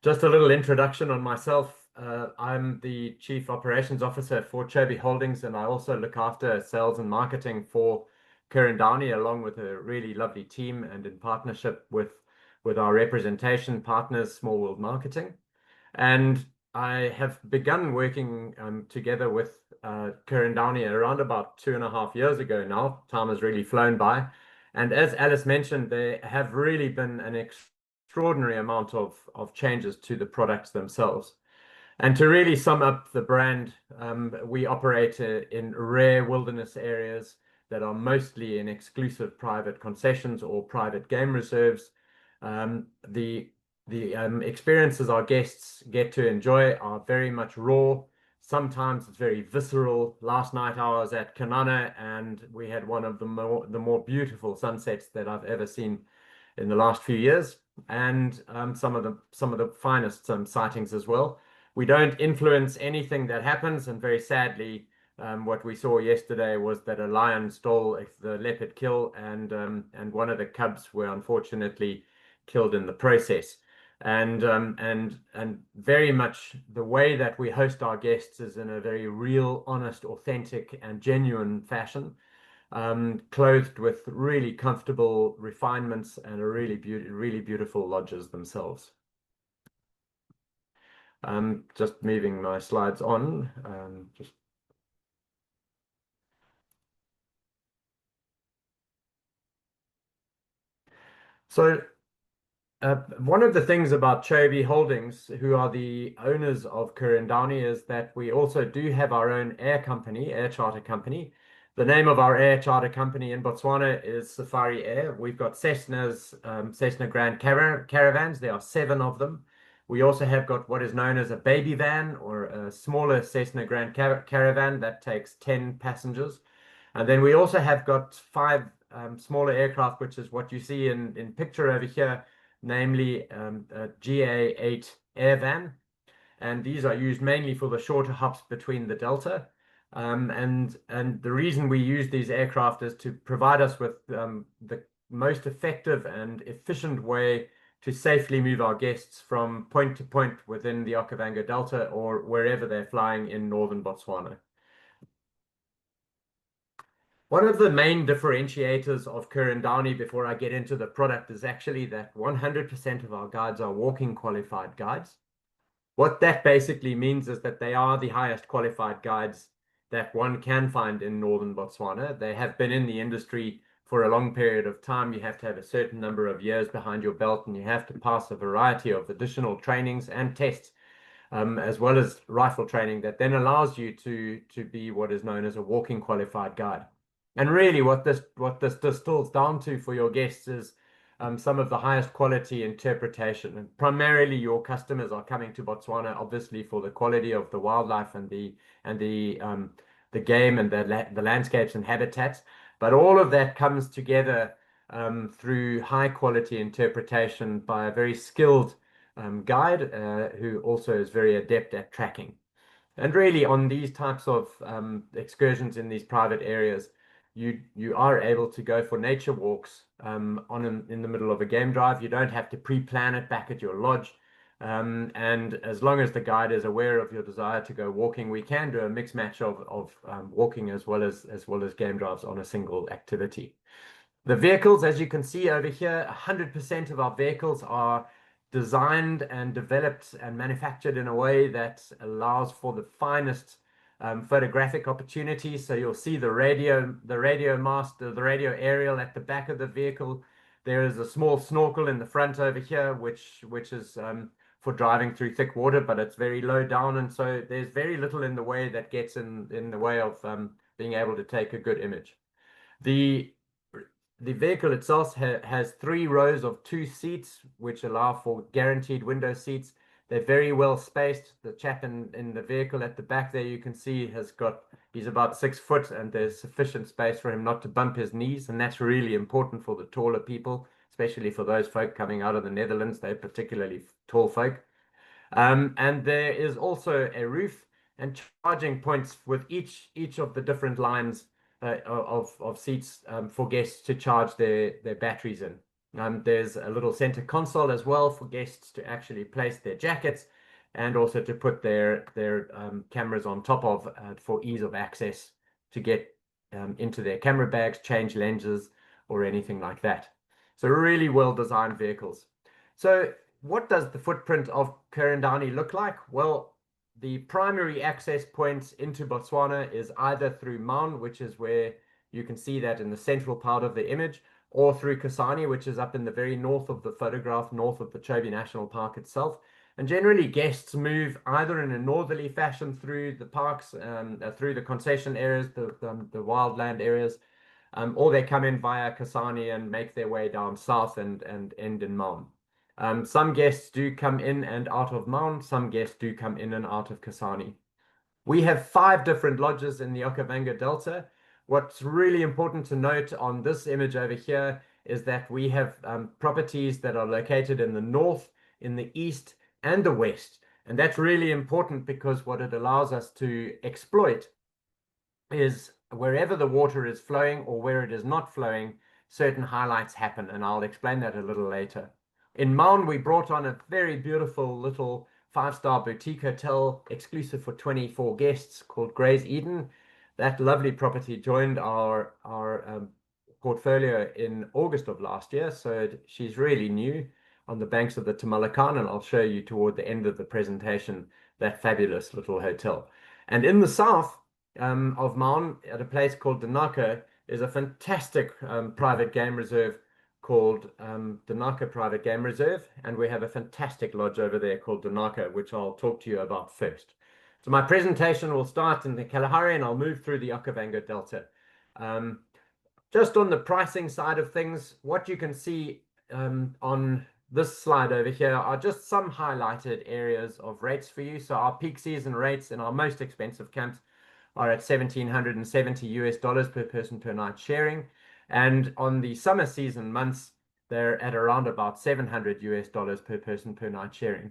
Just a little introduction on myself. I'm the Chief Operations Officer for Chobe Holdings, and I also look after sales and marketing for Ker Downey, along with a really lovely team and in partnership with our representation partners, Small World Marketing. And I have begun working together with Ker Downey around about 2.5 years ago now. Time has really flown by. And as Alice mentioned, there have really been an extraordinary amount of changes to the products themselves. And to really sum up the brand, we operate in rare wilderness areas that are mostly in exclusive private concessions or private game reserves. The experiences our guests get to enjoy are very much raw. Sometimes it's very visceral. Last night I was at Kanana and we had one of the more beautiful sunsets that I've ever seen in the last few years, and some of the finest sightings as well. We don't influence anything that happens, and very sadly, what we saw yesterday was that a lion stole the leopard kill, and one of the cubs were unfortunately killed in the process. And very much the way that we host our guests is in a very real, honest, authentic, and genuine fashion, clothed with really comfortable refinements and a really beautiful lodges themselves. Just moving my slides on. So one of the things about Chobe Holdings, who are the owners of Ker Downey, is that we also do have our own air charter company. The name of our air charter company in Botswana is Safari Air. We've got Cessna Grand Caravans. There are 7 of them. We also have got what is known as a baby van, or a smaller Cessna Grand Caravan that takes 10 passengers. And then we also have got 5 smaller aircraft, which is what you see in picture over here, namely a GA8 air van. And these are used mainly for the shorter hops between the Delta. And the reason we use these aircraft is to provide us with the most effective and efficient way to safely move our guests from point to point within the Okavango Delta or wherever they're flying in northern Botswana. One of the main differentiators of Ker Downey, before I get into the product, is actually that 100% of our guides are walking qualified guides. What that basically means is that they are the highest qualified guides that one can find in northern Botswana. They have been in the industry for a long period of time. You have to have a certain number of years behind your belt, and you have to pass a variety of additional trainings and tests, as well as rifle training that then allows you to be what is known as a walking qualified guide. And really what this distills down to for your guests is some of the highest quality interpretation. And primarily your customers are coming to Botswana, obviously, for the quality of the wildlife and the game and the landscapes and habitats. But all of that comes together through high quality interpretation by a very skilled guide who also is very adept at tracking. And really on these types of excursions in these private areas, you are able to go for nature walks in the middle of a game drive. You don't have to pre-plan it back at your lodge. And as long as the guide is aware of your desire to go walking, we can do a mix match of walking as well as game drives on a single activity. The vehicles, as you can see over here, 100% of our vehicles are designed and developed and manufactured in a way that allows for the finest photographic opportunities. So you'll see the radio mast, the radio aerial at the back of the vehicle. There is a small snorkel in the front over here, which is for driving through thick water, but it's very low down, and so there's very little in the way that gets in the way of being able to take a good image. The vehicle itself has 3 rows of 2 seats, which allow for guaranteed window seats. They're very well spaced. The chap in the vehicle at the back there, you can see, he's about 6 foot, and there's sufficient space for him not to bump his knees. And that's really important for the taller people, especially for those folk coming out of the Netherlands. They're particularly tall folk. And there is also a roof and charging points with each of the different lines of seats for guests to charge their batteries in. There's a little center console as well for guests to actually place their jackets and also to put their cameras on top of for ease of access to get into their camera bags, change lenses, or anything like that. So really well-designed vehicles. So what does the footprint of Ker Downey look like? Well, the primary access points into Botswana is either through Maun, which is where you can see that in the central part of the image, or through Kasane, which is up in the very north of the photograph, north of the Chobe National Park itself. And generally guests move either in a northerly fashion through the parks, through the concession areas, the wildland areas, or they come in via Kasane and make their way down south and end in Maun. Some guests do come in and out of Maun, some guests do come in and out of Kasane. We have 5 different lodges in the Okavango Delta. What's really important to note on this image over here is that we have properties that are located in the north, in the east, and the west. And that's really important because what it allows us to exploit is wherever the water is flowing or where it is not flowing, certain highlights happen. And I'll explain that a little later. In Maun, we brought on a very beautiful little 5-star boutique hotel exclusive for 24 guests called Gray's Eden. That lovely property joined our portfolio in August of last year. So she's really new on the banks of the Tamalakan, and I'll show you toward the end of the presentation that fabulous little hotel. And in the south of Maun, at a place called Danaka, is a fantastic private game reserve called Danaka Private Game Reserve, and we have a fantastic lodge over there called Danaka, which I'll talk to you about first. So my presentation will start in the Kalahari, and I'll move through the Okavango Delta. Just on the pricing side of things, what you can see on this slide over here are just some highlighted areas of rates for you. So our peak season rates in our most expensive camps are at $1,770 per person per night sharing. And on the summer season months, they're at around about $700 per person per night sharing.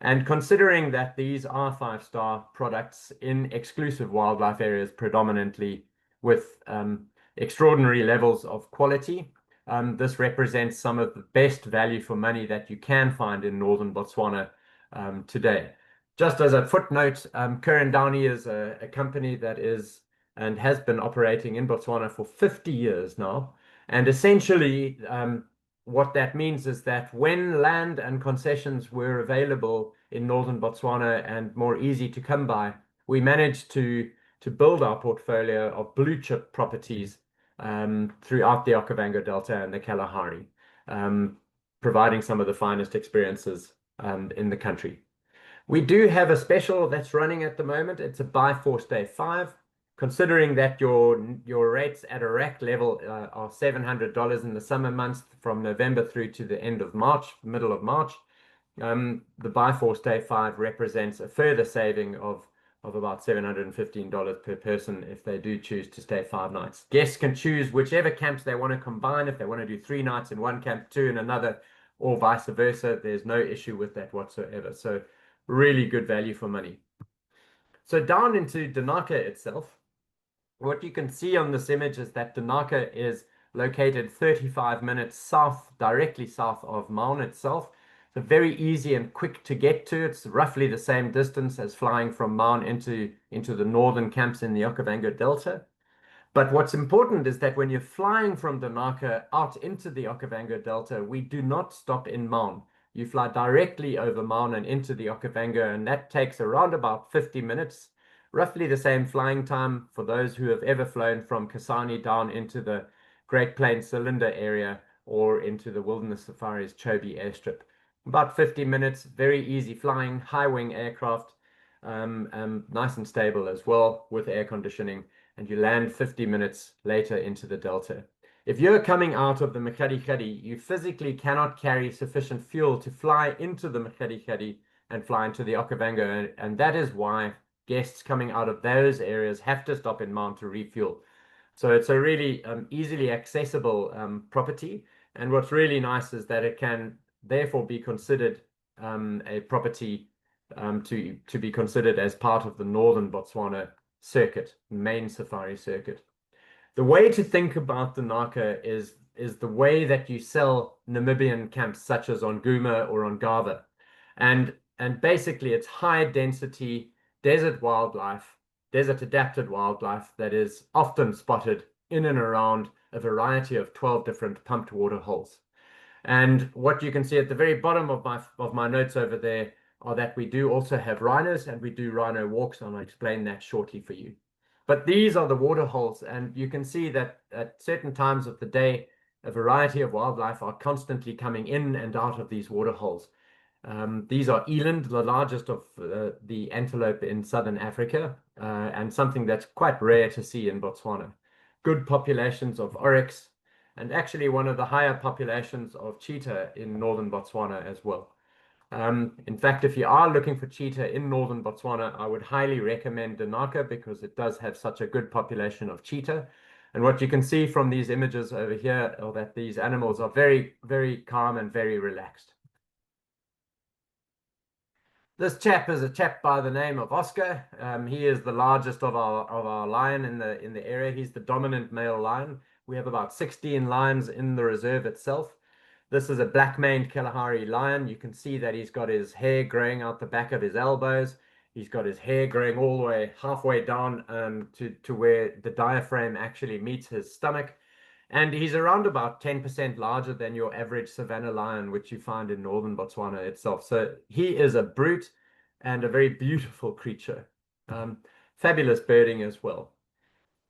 And considering that these are 5-star products in exclusive wildlife areas, predominantly with extraordinary levels of quality, this represents some of the best value for money that you can find in northern Botswana today. Just as a footnote, Ker Downey is a company that is and has been operating in Botswana for 50 years now. And essentially, what that means is that when land and concessions were available in northern Botswana and more easy to come by, we managed to build our portfolio of blue chip properties throughout the Okavango Delta and the Kalahari, providing some of the finest experiences in the country. We do have a special that's running at the moment. It's a buy 4 stay 5. Considering that your rates at a rack level are $700 in the summer months from November through to the end of March, middle of March, the buy 4 stay 5 represents a further saving of about $715 per person if they do choose to stay 5 nights. Guests can choose whichever camps they want to combine. If they want to do 3 nights in one camp, 2 in another, or vice versa, there's no issue with that whatsoever. So really good value for money. So down into Danaka itself, what you can see on this image is that Danaka is located 35 minutes south, directly south of Maun itself. So very easy and quick to get to. It's roughly the same distance as flying from Maun into the northern camps in the Okavango Delta. But what's important is that when you're flying from Danaka out into the Okavango Delta, we do not stop in Maun. You fly directly over Maun and into the Okavango, and that takes around about 50 minutes. Roughly the same flying time for those who have ever flown from Kasane down into the Great Plains Cylinder area or into the Wilderness Safaris Chobe airstrip. About 50 minutes, very easy flying, high wing aircraft, nice and stable as well with air conditioning, and you land 50 minutes later into the Delta. If you're coming out of the Mkhadi, you physically cannot carry sufficient fuel to fly into the Mkhadi and fly into the Okavango, and that is why guests coming out of those areas have to stop in Maun to refuel. So it's a really easily accessible property. And what's really nice is that it can therefore be considered a property to be considered as part of the northern Botswana circuit, main safari circuit. The way to think about Danaka is is the way that you sell Namibian camps such as on Guma or on Gava. And basically it's high density desert wildlife, desert adapted wildlife that is often spotted in and around a variety of 12 different pumped water holes. And what you can see at the very bottom of my notes over there are that we do also have rhinos and we do rhino walks, and I'll explain that shortly for you. But these are the water holes, and you can see that at certain times of the day, a variety of wildlife are constantly coming in and out of these water holes. These are eland, the largest of the antelope in southern Africa, and something that's quite rare to see in Botswana. Good populations of oryx, and actually one of the higher populations of cheetah in northern Botswana as well. In fact, if you are looking for cheetah in northern Botswana, I would highly recommend Danaka because it does have such a good population of cheetah. And what you can see from these images over here are that these animals are very, very calm and very relaxed. This chap is a chap by the name of Oscar. He is the largest of our lion in the area. He's the dominant male lion. We have about 16 lions in the reserve itself. This is a black-maned Kalahari lion. You can see that he's got his hair growing out the back of his elbows. He's got his hair growing all the way halfway down to where the diaphragm actually meets his stomach. And he's around about 10% larger than your average savanna lion, which you find in northern Botswana itself. So he is a brute and a very beautiful creature. Fabulous birding as well.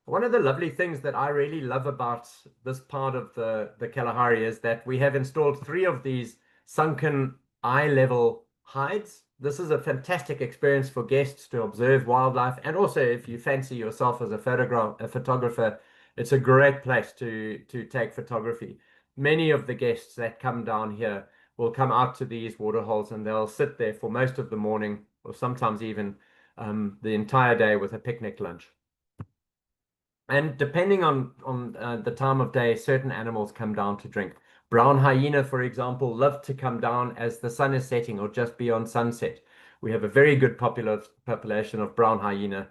One of the lovely things that I really love about this part of the Kalahari is that we have installed 3 of these sunken eye level hides. This is a fantastic experience for guests to observe wildlife, and also if you fancy yourself as a photographer, it's a great place to take photography. Many of the guests that come down here will come out to these water holes and they'll sit there for most of the morning, or sometimes even the entire day with a picnic lunch. And depending on the time of day, certain animals come down to drink. Brown hyena, for example, love to come down as the sun is setting or just beyond sunset. We have a very good population of brown hyena,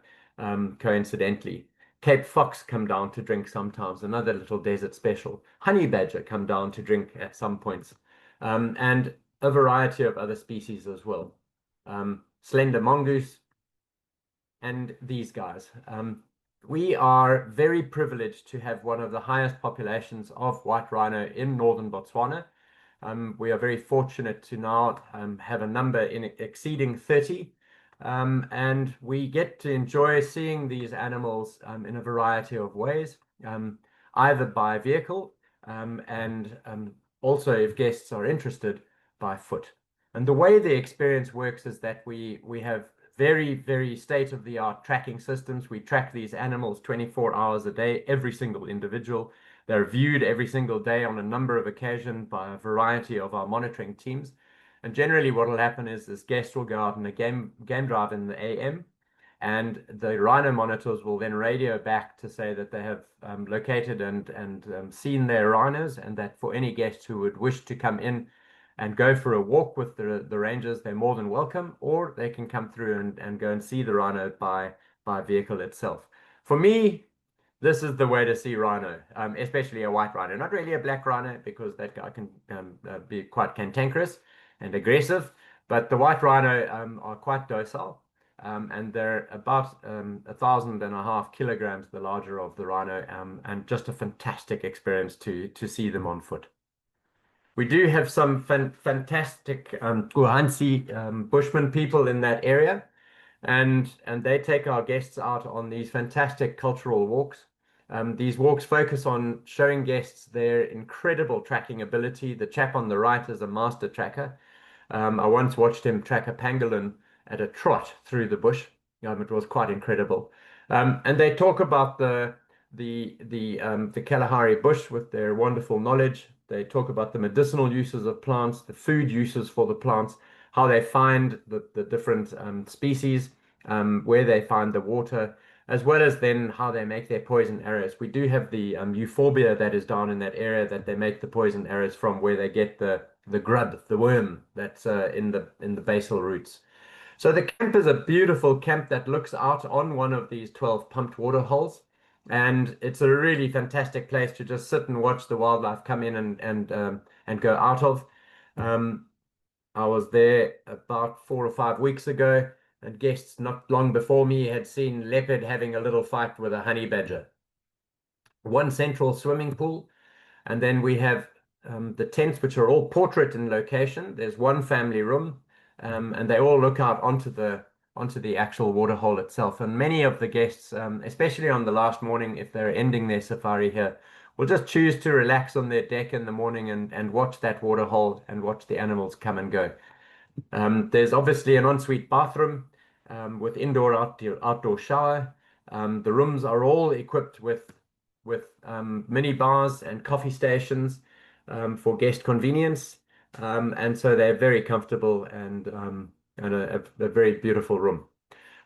coincidentally. Cape fox come down to drink sometimes, another little desert special. Honey badger come down to drink at some points, and a variety of other species as well. Slender mongoose and these guys. We are very privileged to have one of the highest populations of white rhino in northern Botswana. We are very fortunate to now have a number exceeding 30. And we get to enjoy seeing these animals in a variety of ways, either by vehicle and also, if guests are interested, by foot. And the way the experience works is that we have very, very state-of-the-art tracking systems. We track these animals 24 hours a day, every single individual. They're viewed every single day on a number of occasions by a variety of our monitoring teams. And generally what will happen is this guest will go out on a game drive in the AM, and the rhino monitors will then radio back to say that they have located and seen their rhinos, and that for any guests who would wish to come in and go for a walk with the rangers, they're more than welcome, or they can come through and go and see the rhino by vehicle itself. For me, this is the way to see rhino, especially a white rhino. Not really a black rhino, because that guy can be quite cantankerous and aggressive, but the white rhino are quite docile, and they're about 1,500 kilograms, the larger of the rhino, and just a fantastic experience to see them on foot. We do have some fantastic Guhansi Bushman people in that area, and they take our guests out on these fantastic cultural walks. These walks focus on showing guests their incredible tracking ability. The chap on the right is a master tracker. I once watched him track a pangolin at a trot through the bush. It was quite incredible. And they talk about the Kalahari bush with their wonderful knowledge. They talk about the medicinal uses of plants, the food uses for the plants, how they find the different species, where they find the water, as well as then how they make their poison arrows. We do have the euphorbia that is down in that area that they make the poison arrows from, where they get the grub, the worm that's in the basal roots. So the camp is a beautiful camp that looks out on one of these 12 pumped water holes. And it's a really fantastic place to just sit and watch the wildlife come in and go out of. Um, I was there about 4 or 5 weeks ago, and guests not long before me had seen leopard having a little fight with a honey badger. One central swimming pool, and then we have the tents, which are all portrait in location. There's one family room, and they all look out onto the actual waterhole itself. And many of the guests, especially on the last morning, if they're ending their safari here, will just choose to relax on their deck in the morning and watch that waterhole and watch the animals come and go. There's obviously an ensuite bathroom with outdoor shower. The rooms are all equipped with mini bars and coffee stations for guest convenience, and so they're very comfortable and a very beautiful room.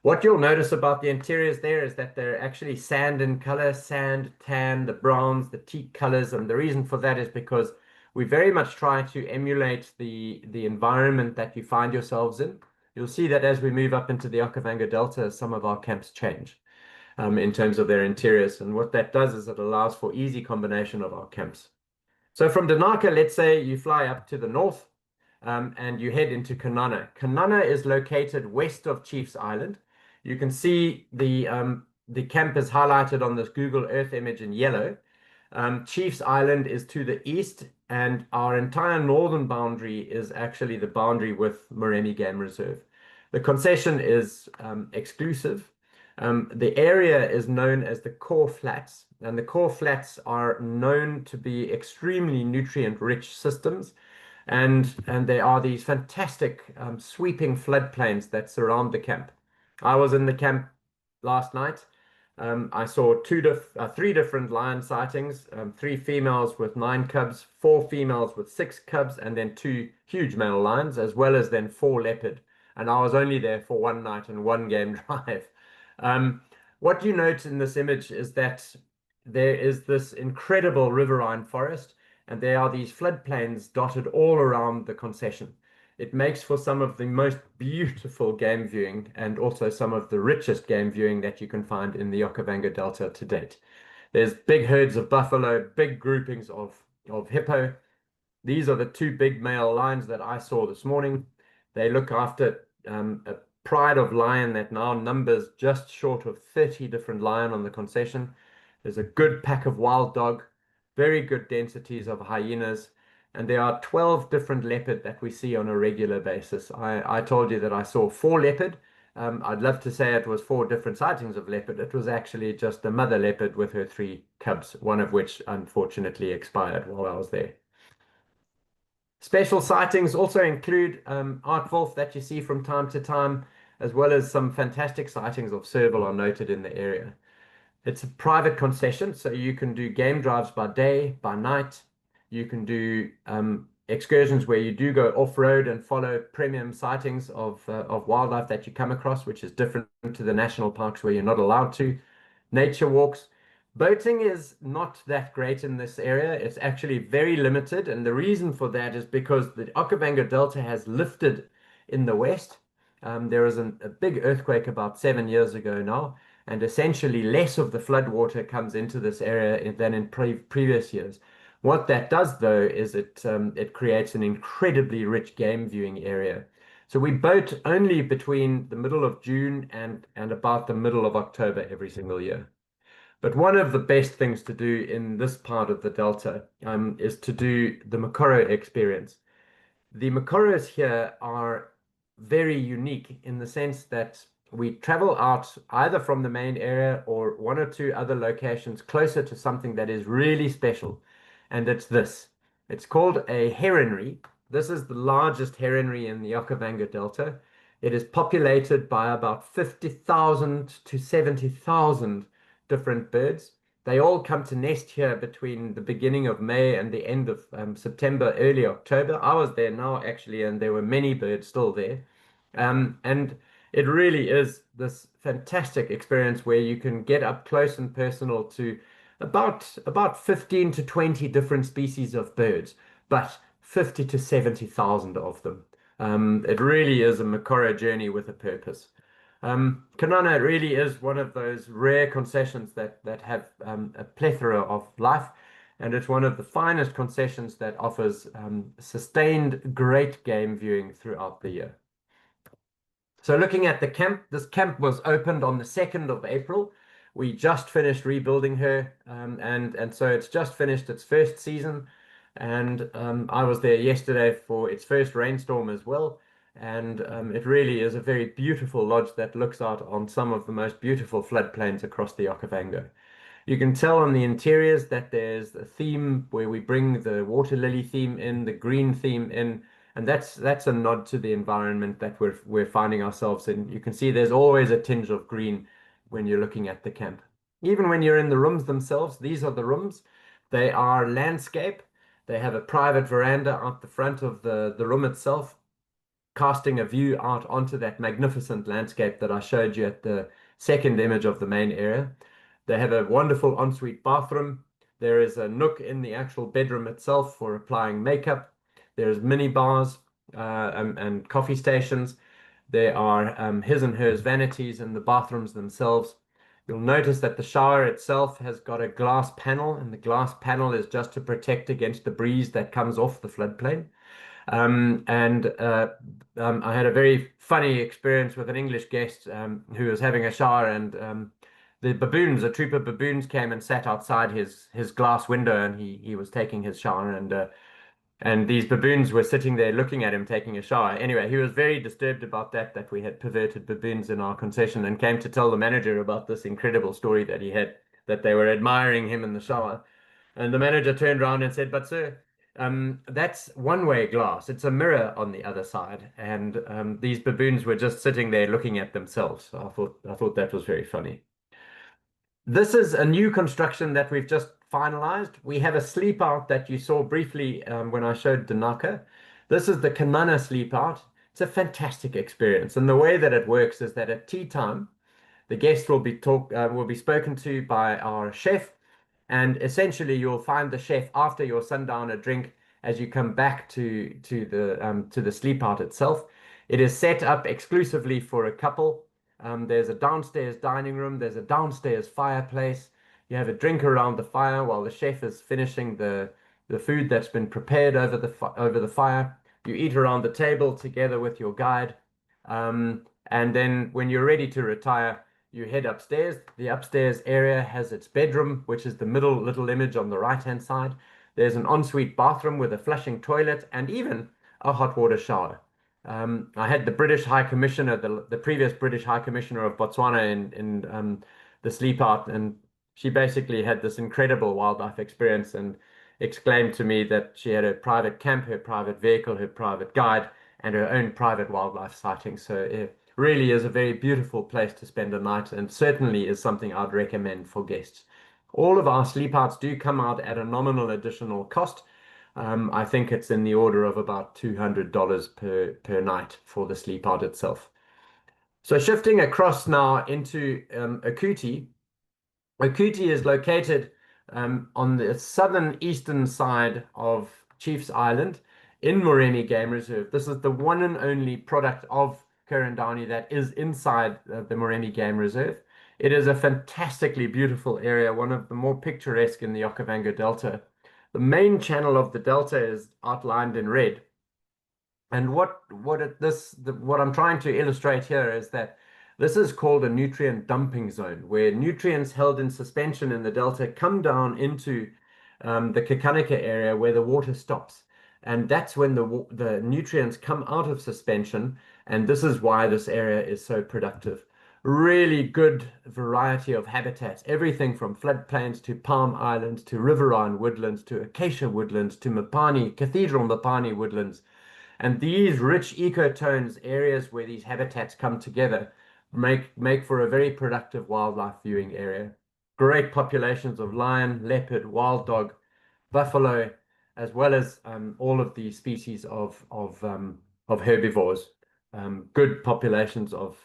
What you'll notice about the interiors there is that they're actually sand in color, sand, tan, the browns, the teak colors, and the reason for that is because we very much try to emulate the environment that you find yourselves in. You'll see that as we move up into the Okavango Delta, some of our camps change in terms of their interiors. And what that does is it allows for easy combination of our camps. So from Danaka, let's say you fly up to the north and you head into Kanana. Kanana is located west of Chiefs Island. You can see the camp is highlighted on this Google Earth image in yellow. Chiefs Island is to the east, and our entire northern boundary is actually the boundary with Moremi Game Reserve. The concession is exclusive. The area is known as the Core Flats, and the Core Flats are known to be extremely nutrient-rich systems, and there are these fantastic sweeping floodplains that surround the camp. I was in the camp last night. I saw three different lion sightings, three females with 9 cubs, four females with 6 cubs, and then two huge male lions, as well as then four leopard. And I was only there for one night and one game drive. Um, what you note in this image is that there is this incredible riverine forest, and there are these floodplains dotted all around the concession. It makes for some of the most beautiful game viewing and also some of the richest game viewing that you can find in the Okavango Delta to date. There's big herds of buffalo, big groupings of hippo. These are the two big male lions that I saw this morning. They look after a pride of lion that now numbers just short of 30 different lion on the concession. There's a good pack of wild dog, very good densities of hyenas, and there are 12 different leopard that we see on a regular basis. I told you that I saw four leopard. I'd love to say it was four different sightings of leopard. It was actually just a mother leopard with her 3 cubs, one of which unfortunately expired while I was there. Special sightings also include aardwolf that you see from time to time, as well as some fantastic sightings of serval are noted in the area. It's a private concession, so you can do game drives by day, by night. You can do excursions where you do go off-road and follow premium sightings of wildlife that you come across, which is different to the national parks where you're not allowed to. Nature walks. Boating is not that great in this area. It's actually very limited, and the reason for that is because the Okavango Delta has lifted in the west. There was a big earthquake about 7 years ago now, and essentially less of the flood water comes into this area than in previous years. What that does, though, is it creates an incredibly rich game viewing area. So we boat only between the middle of June and about the middle of October every single year. But one of the best things to do in this part of the Delta is to do the Mokoro experience. The Mokoros here are very unique in the sense that we travel out either from the main area or one or two other locations closer to something that is really special. And it's this. It's called a heronry. This is the largest heronry in the Okavango Delta. It is populated by about 50,000 to 70,000 different birds. They all come to nest here between the beginning of May and the end of September, early October. I was there now actually, and there were many birds still there. And it really is this fantastic experience where you can get up close and personal to about 15 to 20 different species of birds, but 50 to 70,000 of them. It really is a Mokoro journey with a purpose. Kanana really is one of those rare concessions that have a plethora of life, and it's one of the finest concessions that offers sustained great game viewing throughout the year. So looking at the camp, this camp was opened on the 2nd of April. We just finished rebuilding her, and so it's just finished its first season. And I was there yesterday for its first rainstorm as well. And it really is a very beautiful lodge that looks out on some of the most beautiful floodplains across the Okavango. You can tell on the interiors that there's a theme where we bring the water lily theme in, the green theme in, and that's a nod to the environment that we're finding ourselves in. You can see there's always a tinge of green when you're looking at the camp. Even when you're in the rooms themselves, these are the rooms. They are landscape. They have a private veranda out the front of the room itself, casting a view out onto that magnificent landscape that I showed you at the second image of the main area. They have a wonderful ensuite bathroom. There is a nook in the actual bedroom itself for applying makeup. There's mini bars and coffee stations. There are his and hers vanities in the bathrooms themselves. You'll notice that the shower itself has got a glass panel, and the glass panel is just to protect against the breeze that comes off the floodplain. And I had a very funny experience with an English guest who was having a shower, and the baboons, a troop of baboons, came and sat outside his glass window, and he was taking his shower, and these baboons were sitting there looking at him taking a shower. Anyway, he was very disturbed about that we had perverted baboons in our concession, and came to tell the manager about this incredible story that he had, that they were admiring him in the shower. And the manager turned around and said, "But sir, that's one-way glass. It's a mirror on the other side." And these baboons were just sitting there looking at themselves. So I thought that was very funny. This is a new construction that we've just finalized. We have a sleep out that you saw briefly when I showed Danaka. This is the Kanana sleep out. It's a fantastic experience. And the way that it works is that at tea time, the guests will be spoken to by our chef, and essentially you'll find the chef after your sundowner drink as you come back to the sleep out itself. It is set up exclusively for a couple. There's a downstairs dining room, there's a downstairs fireplace. You have a drink around the fire while the chef is finishing the food that's been prepared over the fire. You eat around the table together with your guide. And then when you're ready to retire, you head upstairs. The upstairs area has its bedroom, which is the middle little image on the right-hand side. There's an ensuite bathroom with a flushing toilet and even a hot water shower. I had the British High Commissioner, the previous British High Commissioner of Botswana in the sleep out, and she basically had this incredible wildlife experience and exclaimed to me that she had her private camp, her private vehicle, her private guide, and her own private wildlife sighting. So it really is a very beautiful place to spend a night, and certainly is something I'd recommend for guests. All of our sleep outs do come out at a nominal additional cost. I think it's in the order of about $200 per night for the sleep out itself. So shifting across now into Akuti. Akuti is located on the southern eastern side of Chiefs Island in Moremi Game Reserve. This is the one and only product of Ker Downey that is inside the Moremi Game Reserve. It is a fantastically beautiful area, one of the more picturesque in the Okavango Delta. The main channel of the delta is outlined in red. And what I'm trying to illustrate here is that this is called a nutrient dumping zone, where nutrients held in suspension in the delta come down into the Kakanika area where the water stops. And that's when the nutrients come out of suspension, and this is why this area is so productive. Really good variety of habitats, everything from floodplains to palm islands to riverine woodlands to acacia woodlands to cathedral Mapani woodlands. And these rich ecotones, areas where these habitats come together, make for a very productive wildlife viewing area. Great populations of lion, leopard, wild dog, buffalo, as well as all of the species of herbivores. Good populations of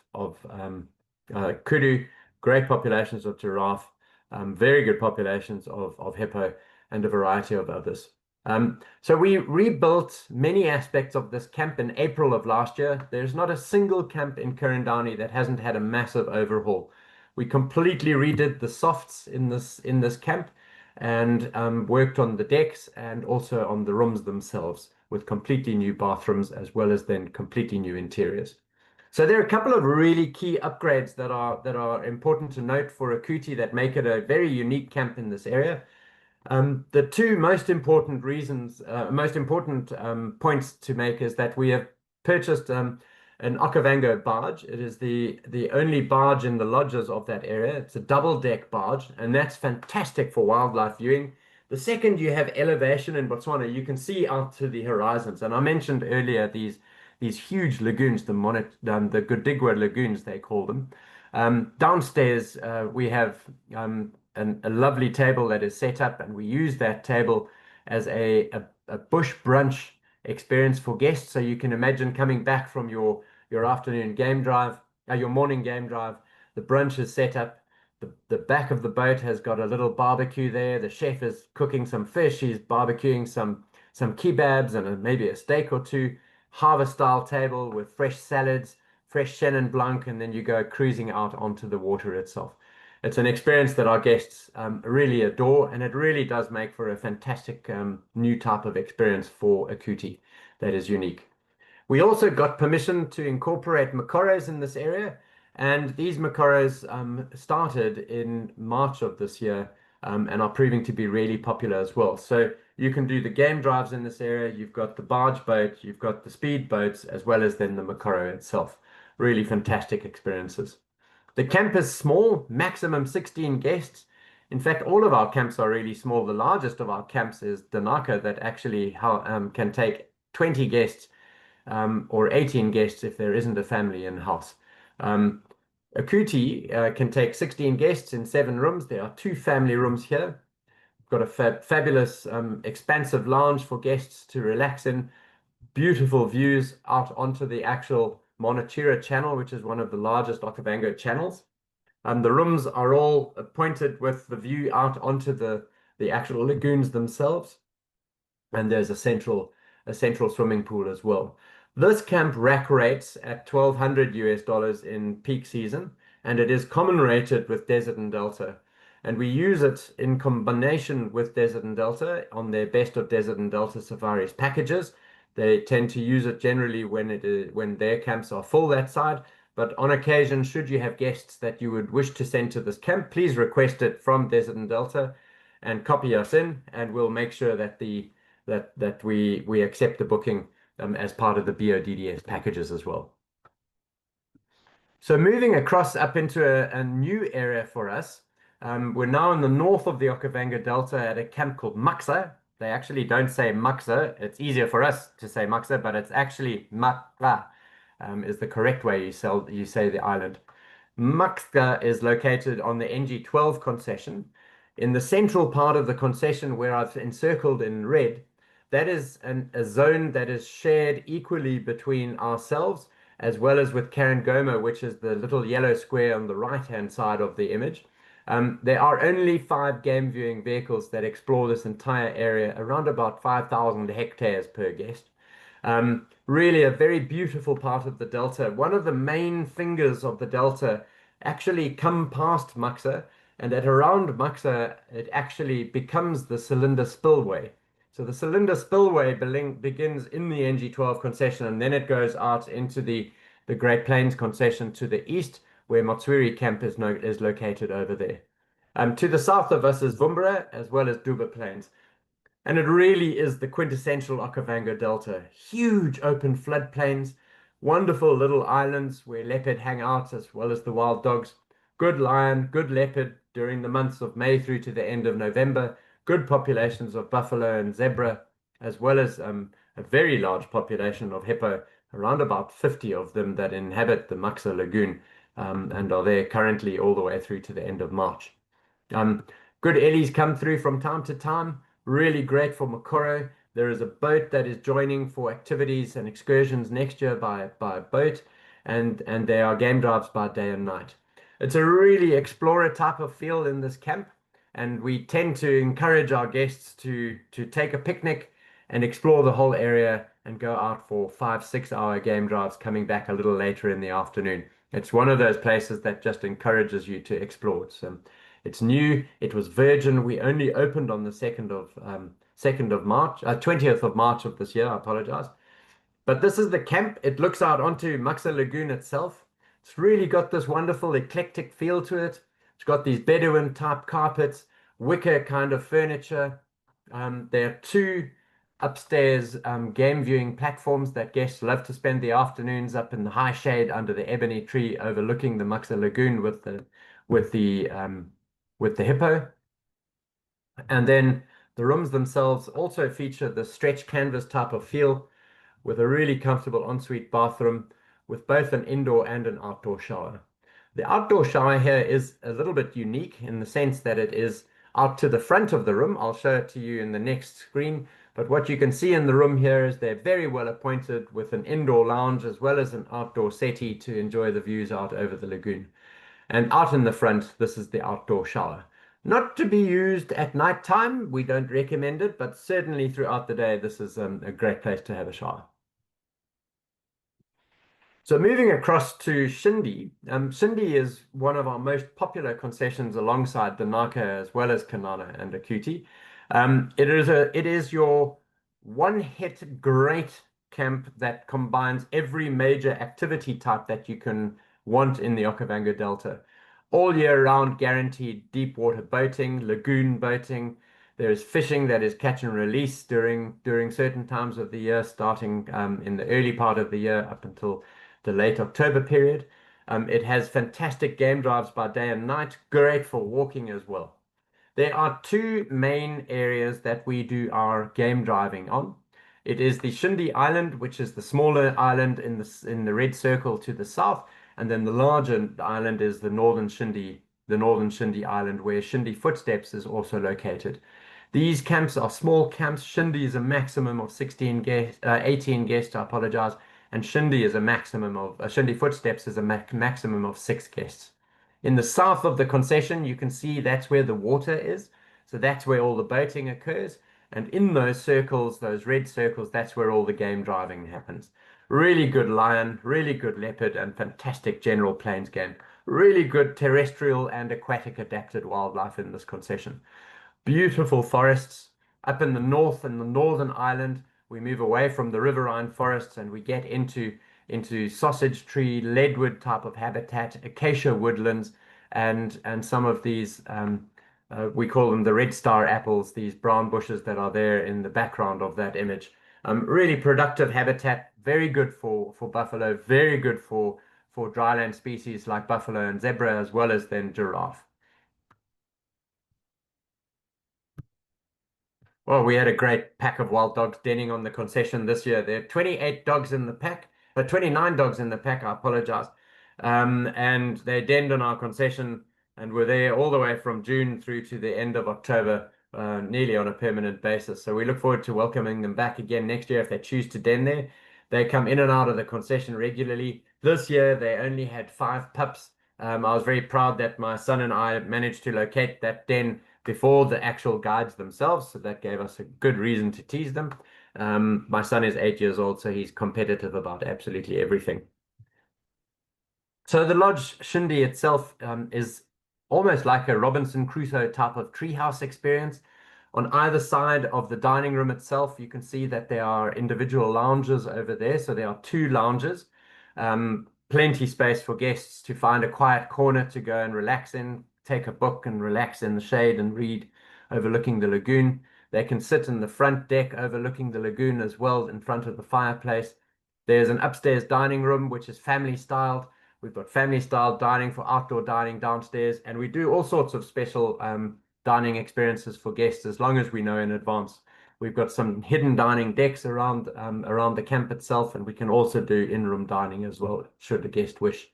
kudu, great populations of giraffe, very good populations of hippo, and a variety of others. So we rebuilt many aspects of this camp in April of last year. There's not a single camp in Ker Downey that hasn't had a massive overhaul. We completely redid the softs in this camp and worked on the decks and also on the rooms themselves with completely new bathrooms as well as then completely new interiors. So there are a couple of really key upgrades that are important to note for Akuti that make it a very unique camp in this area. The two most important points to make is that we have purchased an Okavango barge. It is the only barge in the lodges of that area. It's a double deck barge, and that's fantastic for wildlife viewing. The second, you have elevation in Botswana. You can see out to the horizons, and I mentioned earlier these huge lagoons, the Godigwa lagoons they call them. Downstairs, we have a lovely table that is set up, and we use that table as a bush brunch experience for guests. So you can imagine coming back from your afternoon game drive, your morning game drive. The brunch is set up. The back of the boat has got a little barbecue there. The chef is cooking some fish. He's barbecuing some kebabs and maybe a steak or two. Harvest style table with fresh salads, fresh Chenin Blanc, and then you go cruising out onto the water itself. It's an experience that our guests really adore, and it really does make for a fantastic new type of experience for Akuti that is unique. We also got permission to incorporate makoros in this area, and these makoros started in March of this year and are proving to be really popular as well. So you can do the game drives in this area. You've got the barge boat, you've got the speed boats, as well as then the makoro itself. Really fantastic experiences. The camp is small, maximum 16 guests. In fact, all of our camps are really small. The largest of our camps is Danaka that actually can take 20 guests or 18 guests if there isn't a family in house. Akuti can take 16 guests in 7 rooms. There are 2 family rooms here. Got a fabulous expansive lounge for guests to relax in. Beautiful views out onto the actual Monachira channel, which is one of the largest Okavango channels. The rooms are all appointed with the view out onto the actual lagoons themselves. And there's a central swimming pool as well. This camp rack rates at $1,200 in peak season, and it is common rated with Desert and Delta. And we use it in combination with Desert and Delta on their Best of Desert and Delta Safaris packages. They tend to use it generally when their camps are full that side. But on occasion, should you have guests that you would wish to send to this camp, please request it from Desert and Delta and copy us in, and we'll make sure that we accept the booking as part of the BODDS packages as well. So moving across up into a new area for us, we're now in the north of the Okavango Delta at a camp called Maksa. They actually don't say Maksa. It's easier for us to say Maksa, but it's actually Makla is the correct way you say the island. Maksa is located on the NG12 concession. In the central part of the concession where I've encircled in red, that is a zone that is shared equally between ourselves as well as with Karangoma, which is the little yellow square on the right-hand side of the image. There are only 5 game viewing vehicles that explore this entire area, around about 5,000 hectares per guest. Really a very beautiful part of the Delta. One of the main fingers of the Delta actually come past Maksa, and at around Maksa, it actually becomes the Cylinder Spillway. So the Cylinder Spillway begins in the NG12 concession, and then it goes out into the Great Plains concession to the east, where Motswiri camp is located over there. To the south of us is Vumbura, as well as Duba Plains. And it really is the quintessential Okavango Delta. Huge open floodplains, wonderful little islands where leopard hang out, as well as the wild dogs. Good lion, good leopard during the months of May through to the end of November. Good populations of buffalo and zebra, as well as a very large population of hippo, around about 50 of them that inhabit the Maksa Lagoon and are there currently all the way through to the end of March. Good ellies come through from time to time, really great for Makoro. There is a boat that is joining for activities and excursions next year by boat, and there are game drives by day and night. It's a really explorer type of feel in this camp, and we tend to encourage our guests to take a picnic and explore the whole area and go out for 5, 6 hour game drives, coming back a little later in the afternoon. It's one of those places that just encourages you to explore. It's new. It was virgin. We only opened on the 2nd of March, 20th of March of this year. I apologize. But this is the camp. It looks out onto Muxa Lagoon itself. It's really got this wonderful eclectic feel to it. It's got these Bedouin type carpets, wicker kind of furniture. There are two upstairs game viewing platforms that guests love to spend the afternoons up in the high shade under the ebony tree overlooking the Muxa Lagoon with the with the hippo. And then the rooms themselves also feature the stretch canvas type of feel with a really comfortable ensuite bathroom with both an indoor and an outdoor shower. The outdoor shower here is a little bit unique in the sense that it is out to the front of the room. I'll show it to you in the next screen. But what you can see in the room here is they're very well appointed with an indoor lounge as well as an outdoor settee to enjoy the views out over the lagoon. And out in the front, this is the outdoor shower. Not to be used at night time, we don't recommend it, but certainly throughout the day, this is a great place to have a shower. So moving across to Shindi, Shindi is one of our most popular concessions alongside the Naka as well as Kanana and Akuti. It is your one-hit great camp that combines every major activity type that you can want in the Okavango Delta. All year round, guaranteed deep water boating, lagoon boating. There is fishing that is catch and release during certain times of the year, starting in the early part of the year up until the late October period. It has fantastic game drives by day and night, great for walking as well. There are two main areas that we do our game driving on. It is the Shindi Island, which is the smaller island in the red circle to the south, and then the larger island is the northern Shindi Island, where Shindi Footsteps is also located. These camps are small camps. Shindi is a maximum of 18 guests, I apologize, and Shindi Footsteps is a maximum of 6 guests. In the south of the concession, you can see that's where the water is. So that's where all the boating occurs. And in those circles, those red circles, that's where all the game driving happens. Really good lion, really good leopard, and fantastic general plains game. Really good terrestrial and aquatic adapted wildlife in this concession. Beautiful forests. Up in the north, in the northern island, we move away from the riverine forests and we get into sausage tree, leadwood type of habitat, acacia woodlands, and some of these we call them the red star apples, these brown bushes that are there in the background of that image. Really productive habitat, very good for buffalo, very good for dryland species like buffalo and zebra, as well as then giraffe. Well, we had a great pack of wild dogs denning on the concession this year. There are 28 dogs in the pack, 29 dogs in the pack, I apologize. And they denned on our concession and were there all the way from June through to the end of October, nearly on a permanent basis. So we look forward to welcoming them back again next year if they choose to den there. They come in and out of the concession regularly. This year, they only had 5 pups. I was very proud that my son and I managed to locate that den before the actual guides themselves. So that gave us a good reason to tease them. My son is 8 years old, so he's competitive about absolutely everything. So the Lodge Shindi itself is almost like a Robinson Crusoe type of treehouse experience. On either side of the dining room itself, you can see that there are individual lounges over there. So there are 2 lounges, plenty space for guests to find a quiet corner to go and relax in, take a book and relax in the shade and read overlooking the lagoon. They can sit in the front deck overlooking the lagoon as well in front of the fireplace. There's an upstairs dining room, which is family styled. We've got family style dining for outdoor dining downstairs, and we do all sorts of special dining experiences for guests as long as we know in advance. We've got some hidden dining decks around the camp itself, and we can also do in-room dining as well, should the guest wish.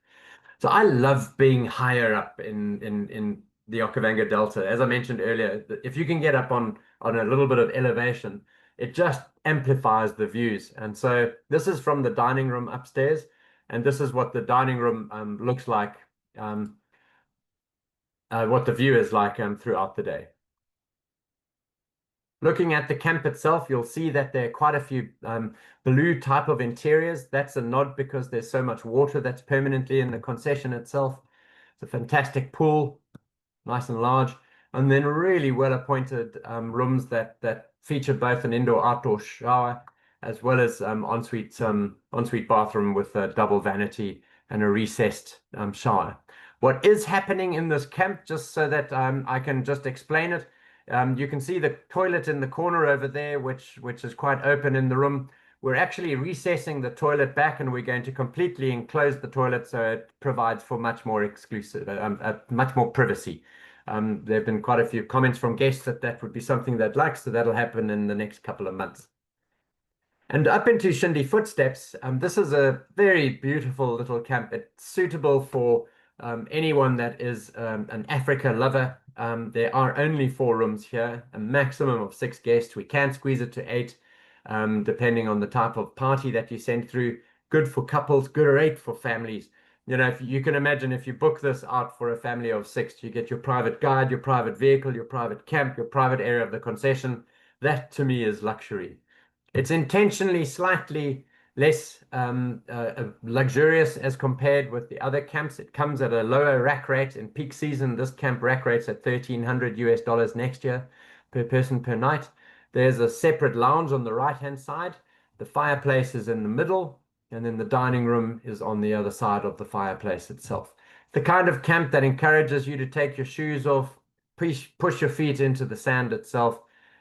So I love being higher up in the Okavango Delta. As I mentioned earlier, if you can get up on a little bit of elevation, it just amplifies the views. And so this is from the dining room upstairs, and this is what the dining room looks like, what the view is like throughout the day. Looking at the camp itself, you'll see that there are quite a few blue type of interiors. That's a nod because there's so much water that's permanently in the concession itself. It's a fantastic pool, nice and large, and then really well appointed rooms that feature both an indoor-outdoor shower as well as ensuite bathroom with a double vanity and a recessed shower. What is happening in this camp, just so that I can just explain it, you can see the toilet in the corner over there, which is quite open in the room. We're actually recessing the toilet back, and we're going to completely enclose the toilet so it provides for much more much more privacy. There have been quite a few comments from guests that that would be something they'd like, so that'll happen in the next couple of months. And up into Shindy Footsteps, this is a very beautiful little camp. It's suitable for anyone that is an Africa lover. There are only 4 rooms here, a maximum of 6 guests. We can squeeze it to 8, depending on the type of party that you send through. Good for couples, great for families. You know, if you can imagine, if you book this out for a family of 6, you get your private guide, your private vehicle, your private camp, your private area of the concession. That to me is luxury. It's intentionally slightly less luxurious as compared with the other camps. It comes at a lower rack rate in peak season. This camp rack rate's at $1,300 next year per person per night. There's a separate lounge on the right-hand side. The fireplace is in the middle, and then the dining room is on the other side of the fireplace itself. The kind of camp that encourages you to take your shoes off, push your feet into the sand itself,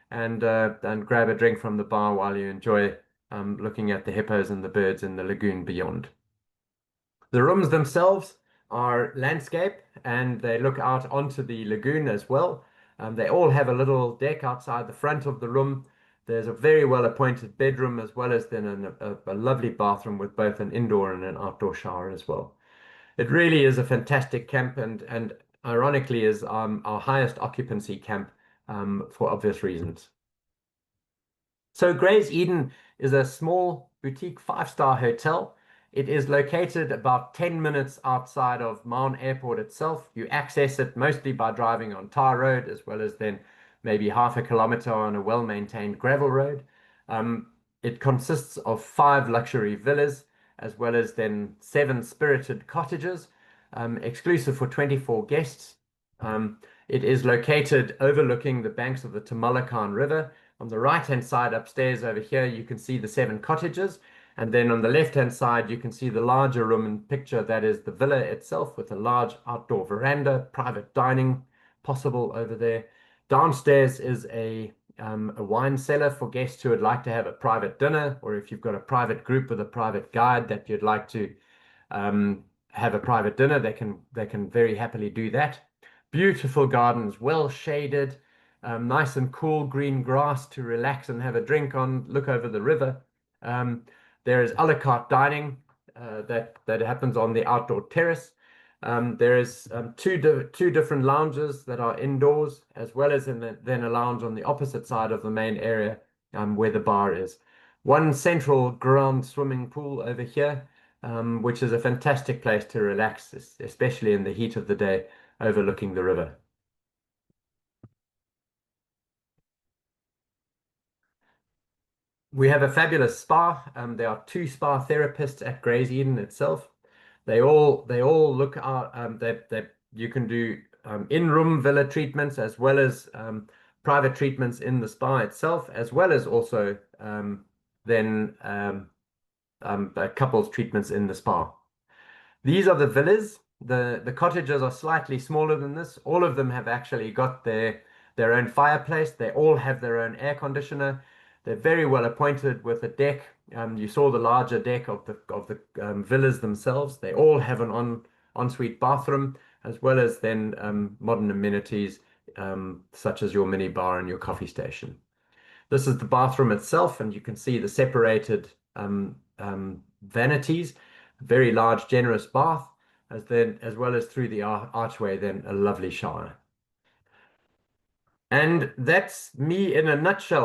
and grab a drink from the bar while you enjoy looking at the hippos and the birds in the lagoon beyond. The rooms themselves are landscape, and they look out onto the lagoon as well. They all have a little deck outside the front of the room. There's a very well appointed bedroom, as well as then a lovely bathroom with both an indoor and an outdoor shower as well. It really is a fantastic camp, and ironically is our highest occupancy camp for obvious reasons. So Gray's Eden is a small boutique 5-star hotel. It is located about 10 minutes outside of Maun Airport itself. You access it mostly by driving on tar road, as well as then maybe half a kilometer on a well-maintained gravel road. It consists of 5 luxury villas, as well as then 7 spirited cottages, exclusive for 24 guests. It is located overlooking the banks of the Tamalakan River. On the right-hand side upstairs over here, you can see the 7 cottages. And then on the left-hand side, you can see the larger room in picture. That is the villa itself with a large outdoor veranda, private dining possible over there. Downstairs is a wine cellar for guests who would like to have a private dinner, or if you've got a private group with a private guide that you'd like to have a private dinner, they can very happily do that. Beautiful gardens, well shaded, nice and cool green grass to relax and have a drink on, look over the river. There is a la carte dining that happens on the outdoor terrace. There is two different lounges that are indoors, as well as then a lounge on the opposite side of the main area where the bar is. One central ground swimming pool over here, which is a fantastic place to relax, especially in the heat of the day, overlooking the river. We have a fabulous spa. There are 2 spa therapists at Gray's Eden itself. They all look out. You can do in-room villa treatments, as well as private treatments in the spa itself, as well as also then couples treatments in the spa. These are the villas. The cottages are slightly smaller than this. All of them have actually got their own fireplace. They all have their own air conditioner. They're very well appointed with a deck. You saw the larger deck of the villas themselves. They all have an ensuite bathroom, as well as then modern amenities such as your mini bar and your coffee station. This is the bathroom itself, and you can see the separated vanities. Very large, generous bath, as well as through the archway, then a lovely shower. And that's me in a nutshell.